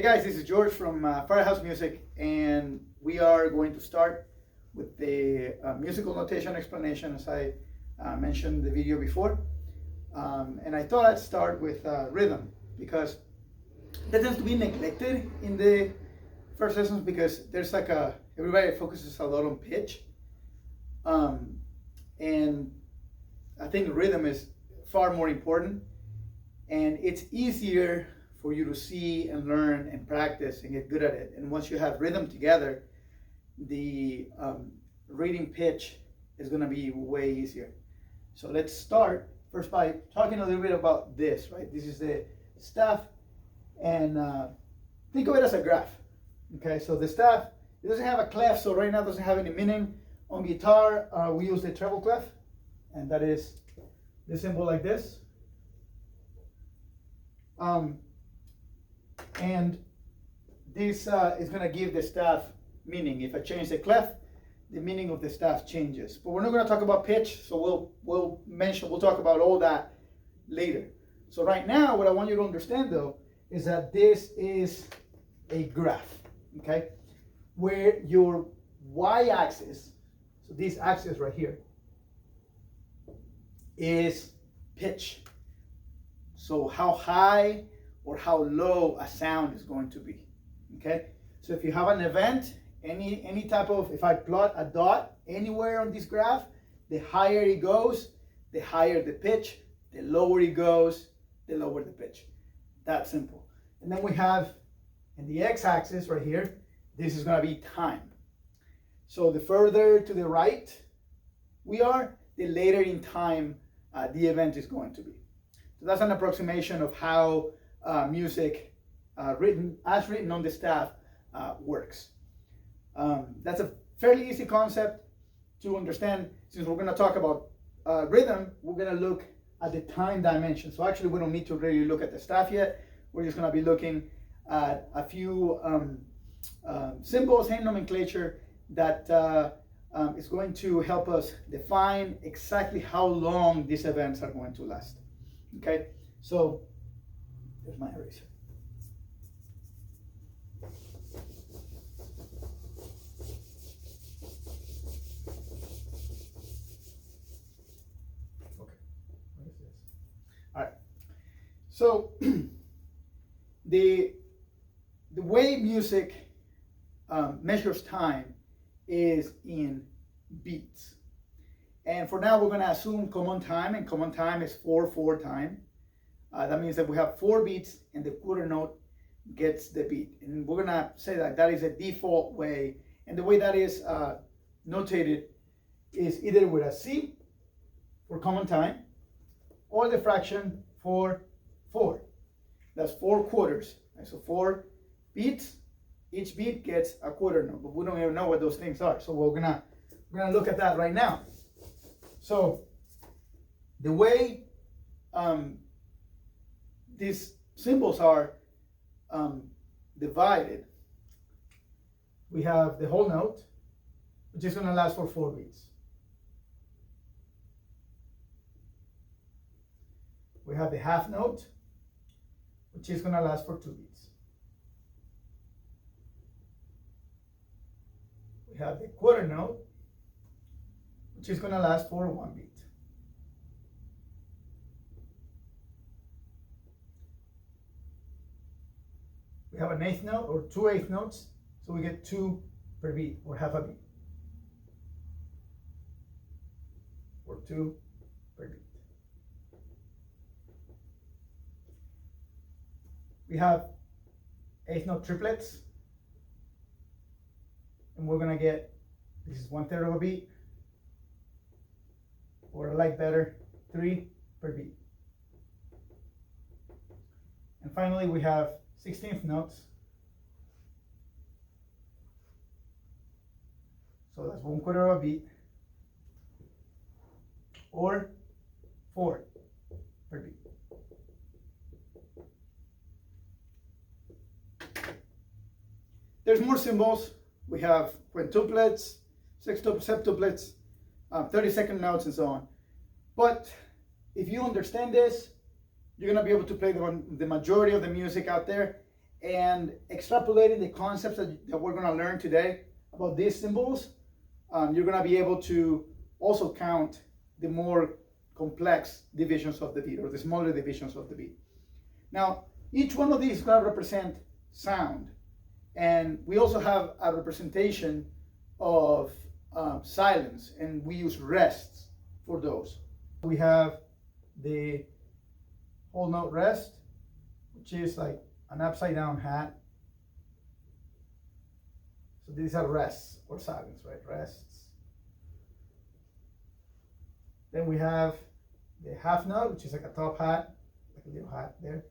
Hey guys, this is George from Firehouse Music, and we are going to start with the musical notation explanation, as I mentioned in the video before. And I thought I'd start with rhythm, because that tends to be neglected in the first lessons, because there's like everybody focuses a lot on pitch. And I think rhythm is far more important, and it's easier for you to see and learn and practice and get good at it. And once you have rhythm together, the reading pitch is going to be way easier. So let's start first by talking a little bit about this, right? This is the staff, and think of it as a graph. Okay, so the staff, it doesn't have a clef, so right now it doesn't have any meaning. On guitar, we use the treble clef, and that is the symbol like this. And this is going to give the staff meaning. If I change the clef, the meaning of the staff changes. But we're not going to talk about pitch, so we'll talk about all that later. So right now, what I want you to understand though is that this is a graph, okay, where your y-axis, so this axis right here, is pitch. So how high or how low a sound is going to be, okay? So if you have an event, any type of, if I plot a dot anywhere on this graph, the higher it goes, the higher the pitch, the lower it goes, the lower the pitch. That simple. And then we have, in the x-axis right here, this is gonna be time. So the further to the right we are, the later in time the event is going to be. So that's an approximation of how music written on the staff works. That's a fairly easy concept to understand. Since we're going to talk about rhythm, we're going to look at the time dimension. So actually we don't need to really look at the staff yet. We're just going to be looking at a few symbols, hand nomenclature that is going to help us define exactly how long these events are going to last. Okay, so there's my eraser. Okay, what is this? All right. So the way music measures time is in beats. And for now, we're going to assume common time, and common time is 4/4 time. That means that we have 4 beats, and the quarter note gets the beat. And we're going to say that that is a default way. And the way that is notated is either with a C for common time, or the fraction for 4. That's 4 quarters. Right? So 4 beats. Each beat gets a quarter note, but we don't even know what those things are. So we're gonna look at that right now. So the way these symbols are divided, we have the whole note, which is going to last for 4 beats. We have the half note, which is going to last for 2 beats. We have the quarter note, which is going to last for 1 beat. We have an eighth note, or 2 eighth notes, so we get 2 per beat, or half a beat, or 2 per beat. We have eighth note triplets, and we're gonna get, this is 1/3 of a beat, or I like better, 3 per beat. And finally, we have 16th notes. So that's 1/4 of a beat, or 4 per beat. There's more symbols. We have quintuplets, septuplets, 32nd notes, and so on. But if you understand this, you're going to be able to play the majority of the music out there, and extrapolating the concepts that we're going to learn today about these symbols, you're going to be able to also count the more complex divisions of the beat, or the smaller divisions of the beat. Now, each one of these is going to represent sound, and we also have a representation of silence, and we use rests for those. We have the whole note rest, which is like an upside down hat. So these are rests or silence, right? Rests. Then we have the half note, which is like a top hat, like a little hat there.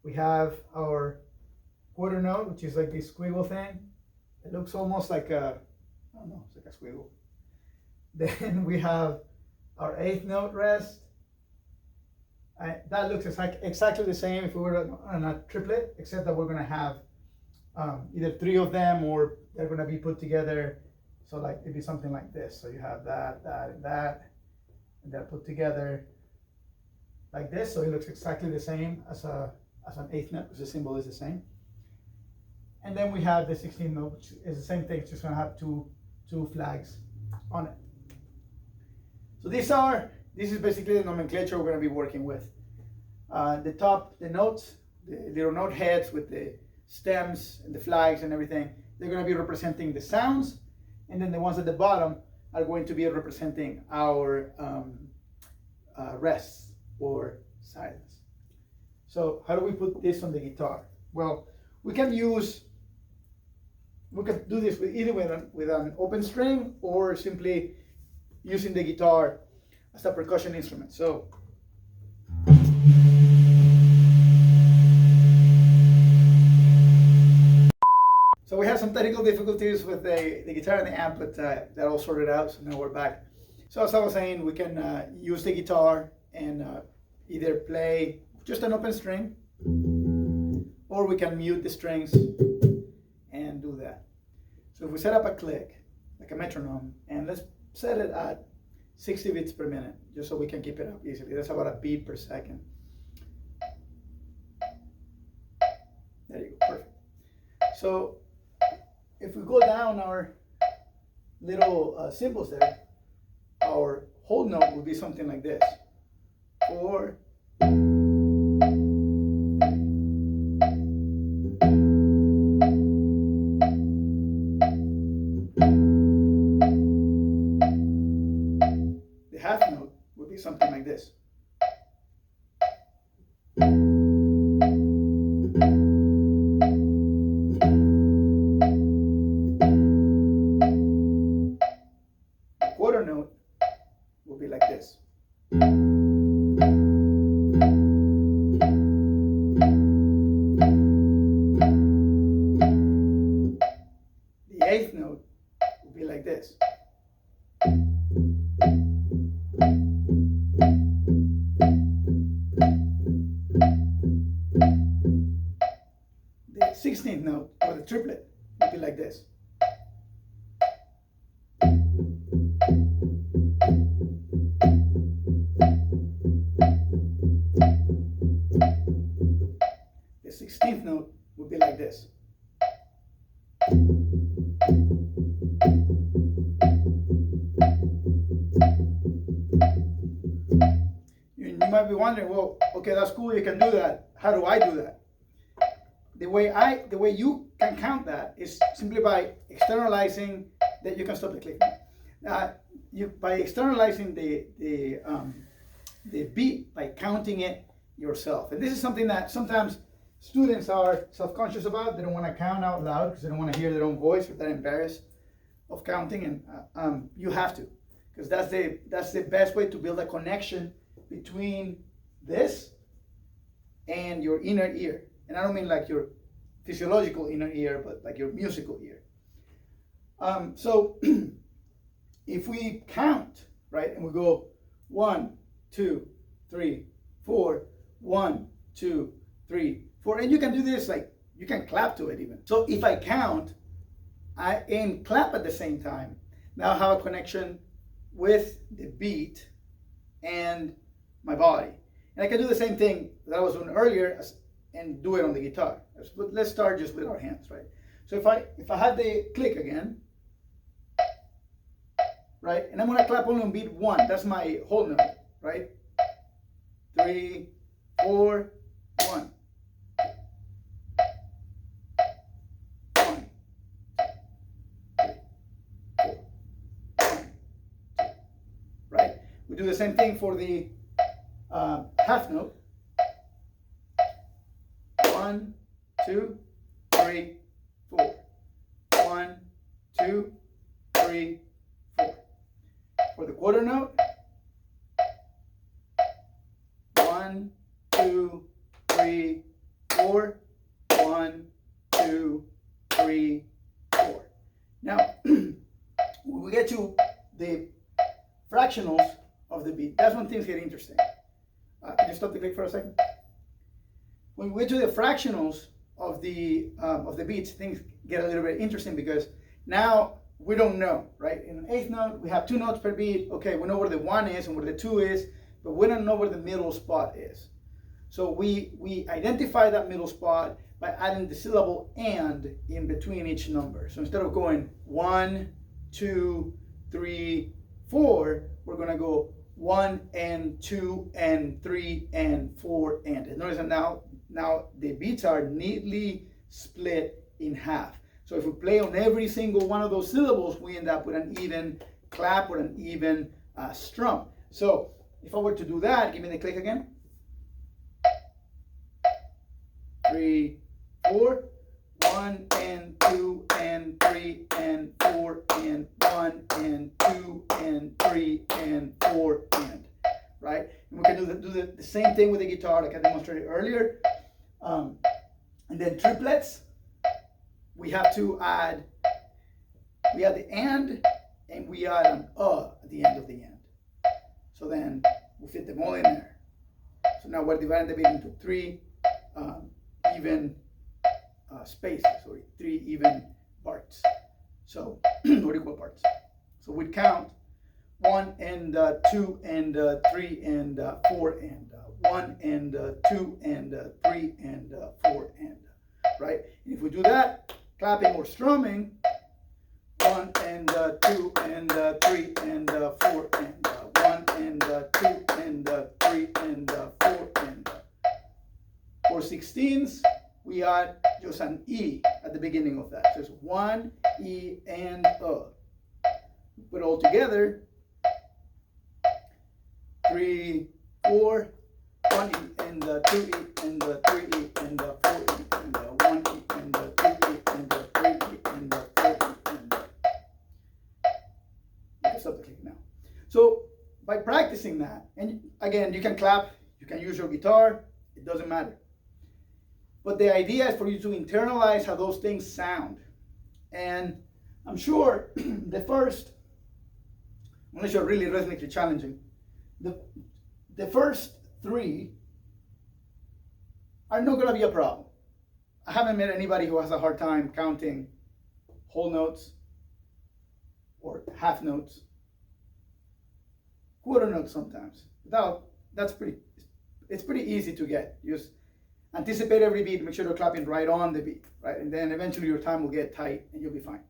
We have our quarter note, which is like this squiggle thing. It looks almost like a, I don't know, it's like a squiggle. Then we have our eighth note rest. That looks exactly the same if we were on a triplet, except that we're going to have either three of them, or they're going to be put together. So like it'd be something like this. So you have that, that, and that, and they're put together like this. So it looks exactly the same as an eighth note, because the symbol is the same. And then we have the 16th note, which is the same thing. It's just going to have two flags on it. So this is basically the nomenclature we're going to be working with. The notes, the little note heads with the stems and the flags and everything, they're going to be representing the sounds, and then the ones at the bottom are going to be representing our rests or silence. So how do we put this on the guitar? Well, we can do this either with an open string, or simply using the guitar as a percussion instrument. So we had some technical difficulties with the guitar and the amp, but that all sorted out, so now we're back. So as I was saying, we can use the guitar and either play just an open string, or we can mute the strings and do that. So if we set up a click, like a metronome, and let's set it at 60 beats per minute, just so we can keep it up easily. That's about a beat per second. There you go, perfect. So if we go down our little symbols there, our whole note would be something like this. 4, the half note would be something like this. The quarter note will be like this. The eighth note will be like this. The 16th note, or the triplet, will be like this. The 16th note would be like this. You might be wondering, well, okay, that's cool, you can do that. How do I do that? The way you can count that is simply by externalizing that. You can stop the click. By externalizing the beat, by counting it yourself. And this is something that sometimes students are self-conscious about. They don't want to count out loud because they don't want to hear their own voice, or they're embarrassed of counting. And you have to, because that's the best way to build a connection between this and your inner ear. And I don't mean like your physiological inner ear, but like your musical ear. So if we count, right, and we go 1, 2, 3, 4, 1, 2, 3, 4, and you can do this, like you can clap to it even. So if I count and clap at the same time, now I have a connection with the beat and my body. And I can do the same thing that I was doing earlier, and do it on the guitar. Let's start just with our hands, right? So if I have the click again, right, and I'm gonna clap only on beat 1. That's my whole note, right? 3, 4, 1. 1, 3, 4, 1, 2. Right? We do the same thing for the half note. 1, 2, 3, 4. 1, 2, 3, 4. For the quarter note, 1, 2, 3, 4. 1, 2, 3, 4. Now, when we get to the fractionals of the beat, that's when things get interesting. Can you stop the click for a second? When we get to the fractionals of the beats, things get a little bit interesting because now we don't know, right? In an eighth note, we have 2 notes per beat. Okay, we know where the 1 is and where the 2 is, but we don't know where the middle spot is. So we identify that middle spot by adding the syllable and in between each number. So instead of going 1, 2, 3, 4, we're gonna go 1 and 2 and 3 and 4 and notice that now the beats are neatly split in half. So if we play on every single one of those syllables, we end up with an even clap or an even strum. So if I were to do that, give me the click again. 3, 4, 1 and 2 and 3 and 4 and 1 and 2 and 3 and 4 and, right? And we can do the same thing with the guitar like I demonstrated earlier. And then triplets, we have to add, we add the and we add an at the end of the and. So then we fit them all in there. So now we're dividing the beat into 3 even spaces, or 3 even parts. So, or equal parts. So we'd count 1 and 2 and 3 and 4 and 1 and 2 and 3 and 4 and, right? And if we do that, clapping or strumming, 1 and 2 and 3 and 4 and 1 and 2 and 3 and 4 and. For 16s, we add just an E at the beginning of that. So it's 1 E and Put it all together. 3, 4, 1 E and 2 E and 3 E and 4 E and 1 E and 2 E and 3 E and 4 E and. You can stop the click now. So by practicing that, and again, you can clap, you can use your guitar, it doesn't matter. But the idea is for you to internalize how those things sound. And I'm sure the first, unless you're really rhythmically challenging, the first 3 are not going to be a problem. I haven't met anybody who has a hard time counting whole notes or half notes, quarter notes sometimes. It's pretty easy to get. You just anticipate every beat, make sure you're clapping right on the beat, right? And then eventually your time will get tight and you'll be fine.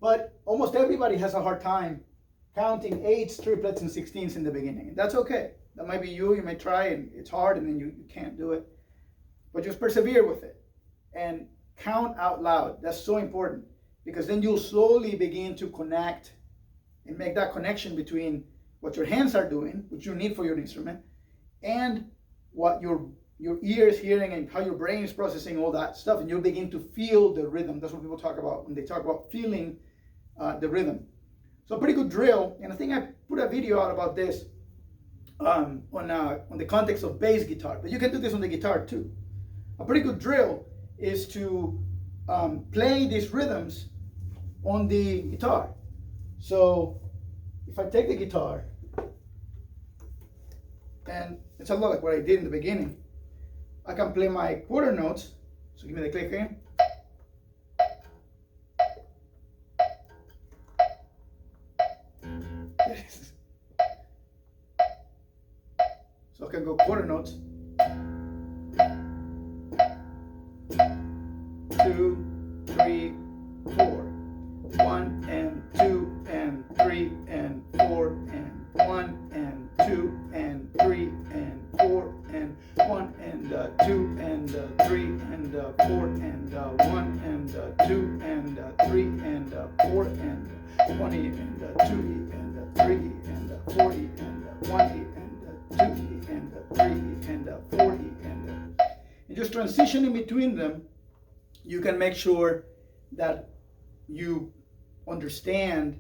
But almost everybody has a hard time counting 8s, triplets, and 16s in the beginning. And that's okay. That might be you may try and it's hard and then you can't do it. But just persevere with it and count out loud. That's so important because then you'll slowly begin to connect and make that connection between what your hands are doing, which you need for your instrument, and what your ear is hearing and how your brain is processing all that stuff, and you'll begin to feel the rhythm. That's what people talk about when they talk about feeling the rhythm. So a pretty good drill, and I think I put a video out about this on the context of bass guitar, but you can do this on the guitar too. A pretty good drill is to play these rhythms on the guitar. So if I take the guitar, and it's a lot like what I did in the beginning, I can play my quarter notes. So give me the click again. So I can go quarter notes. just transitioning between them, you can make sure that you understand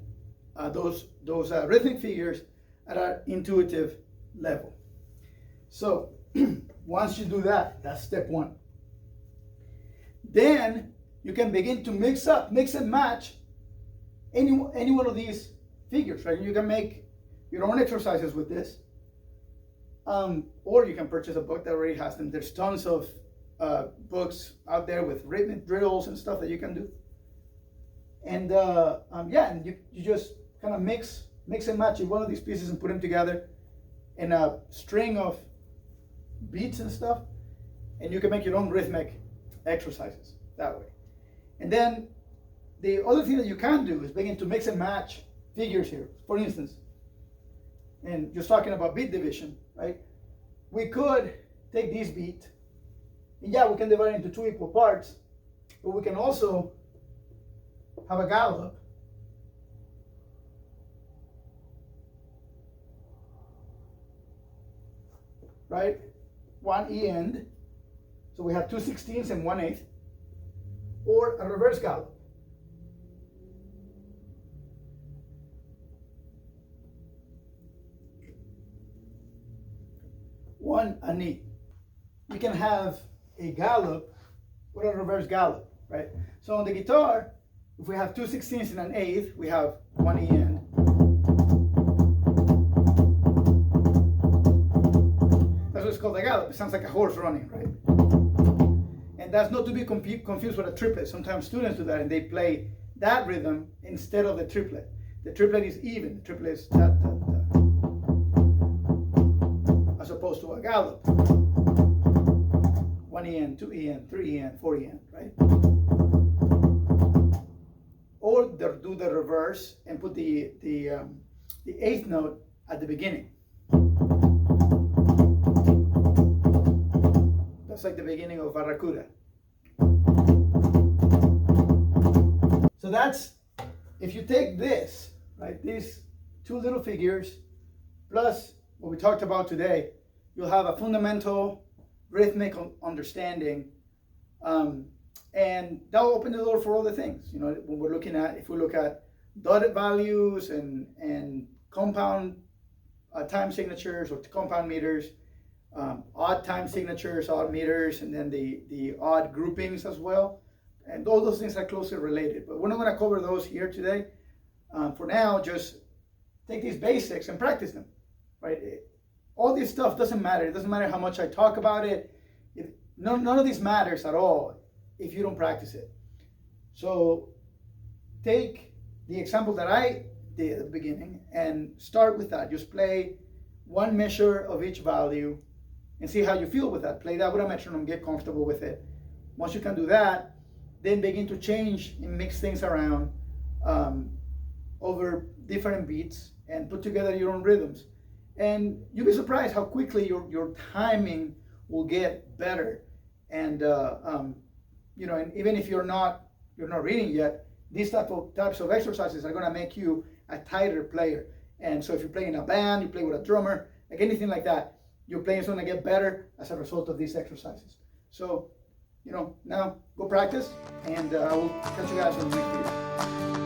those rhythmic figures at an intuitive level. So once you do that, that's step one. Then you can begin to mix and match any one of these figures, right? You can make your own exercises with this, or you can purchase a book that already has them. There's tons of books out there with rhythmic drills and stuff that you can do. And and you just kind of mix and match one of these pieces and put them together in a string of beats and stuff, and you can make your own rhythmic exercises that way. And then the other thing that you can do is begin to mix and match figures here. For instance, and just talking about beat division, right? We could take this beat, and we can divide it into two equal parts, but we can also have a gallop. Right? 1 E end. So we have 2/16 and 1/8. Or a reverse gallop. One an E. You can have a gallop or a reverse gallop, right? So on the guitar, if we have 2/16 and an 1/8, we have 1 E end. That's what it's called, a gallop. It sounds like a horse running, right? And that's not to be confused with a triplet. Sometimes students do that and they play that rhythm instead of the triplet. The triplet is even. The triplet is da, da, da, as opposed to a gallop. 1 E end, 2 E end, 3 E end, 4 E end, right? Or do the reverse and put the 8th note at the beginning. That's like the beginning of Barracuda. So that's, if you take this, right, these two little figures, plus what we talked about today, you'll have a fundamental rhythmic understanding, and that'll open the door for all the things. You know, when we're looking at, if we look at dotted values and compound time signatures or compound meters, odd time signatures, odd meters, and then the odd groupings as well. And all those things are closely related. But we're not going to cover those here today. For now, just take these basics and practice them, right? All this stuff doesn't matter. It doesn't matter how much I talk about it. None of this matters at all if you don't practice it. So take the example that I did at the beginning and start with that. Just play one measure of each value and see how you feel with that. Play that with a metronome, get comfortable with it. Once you can do that, then begin to change and mix things around over different beats and put together your own rhythms. And you'll be surprised how quickly your timing will get better. And you know, and even if you're not reading yet, these types of exercises are going to make you a tighter player. And so if you're playing in a band, you play with a drummer, like anything like that, your playing is going to get better as a result of these exercises. So, you know, now go practice, and I will catch you guys on the next video.